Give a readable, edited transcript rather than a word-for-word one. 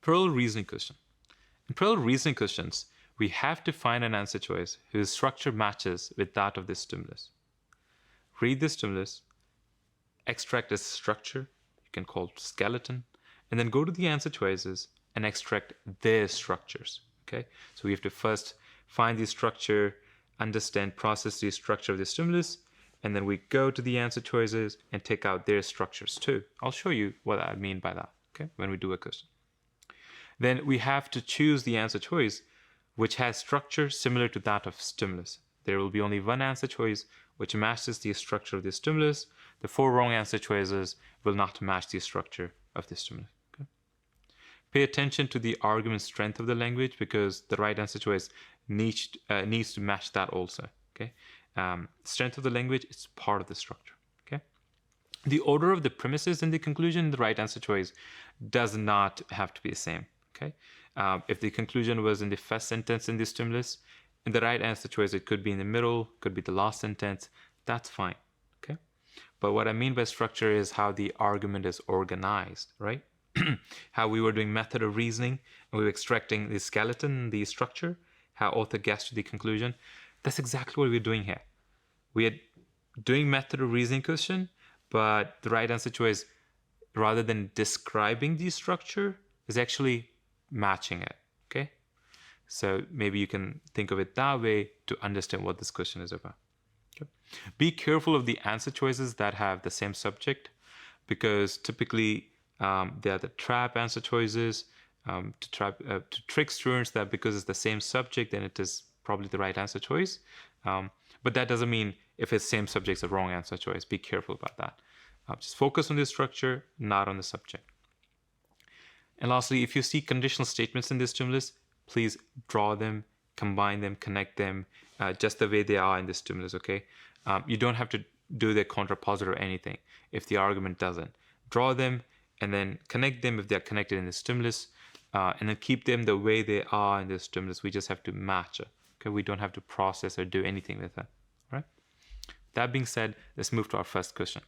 Parallel reasoning question. In parallel reasoning questions, we have to find an answer choice whose structure matches with that of the stimulus. Read the stimulus, extract its structure, you can call it skeleton, and then go to the answer choices and extract their structures. Okay, so we have to first find the structure, understand, process the structure of the stimulus, and then we go to the answer choices and take out their structures too. I'll show you what I mean by that, okay, when we do a question. Then we have to choose the answer choice which has structure similar to that of stimulus. There will be only one answer choice which matches the structure of the stimulus. The 4 wrong answer choices will not match the structure of the stimulus. Okay? Pay attention to the argument strength of the language because the right answer choice needs to match that also. Okay, strength of the language is part of the structure. Okay, the order of the premises in the conclusion in the right answer choice does not have to be the same. Okay, if the conclusion was in the first sentence in the stimulus, in the right answer choice it could be in the middle, could be the last sentence. That's fine. Okay, but what I mean by structure is how the argument is organized, right? How we were doing method of reasoning and we were extracting the skeleton, the structure, how author gets to the conclusion. That's exactly what we're doing here. We are doing method of reasoning question, but the right answer choice, rather than describing the structure, is actually matching it. Okay, so maybe you can think of it that way to understand what this question is about. Okay. Be careful of the answer choices that have the same subject, because typically they are the trap answer choices to trick students that because it's the same subject, then it is probably the right answer choice. But that doesn't mean if it's same subject, it's a wrong answer choice. Be careful about that. Just focus on the structure, not on the subject. And lastly, if you see conditional statements in this stimulus, please draw them, combine them, connect them, just the way they are in the stimulus, okay? You don't have to do the contrapositive or anything if the argument doesn't. Draw them and then connect them if they're connected in the stimulus, and then keep them the way they are in the stimulus. We just have to match it, okay? We don't have to process or do anything with it, all right? That being said, let's move to our first question.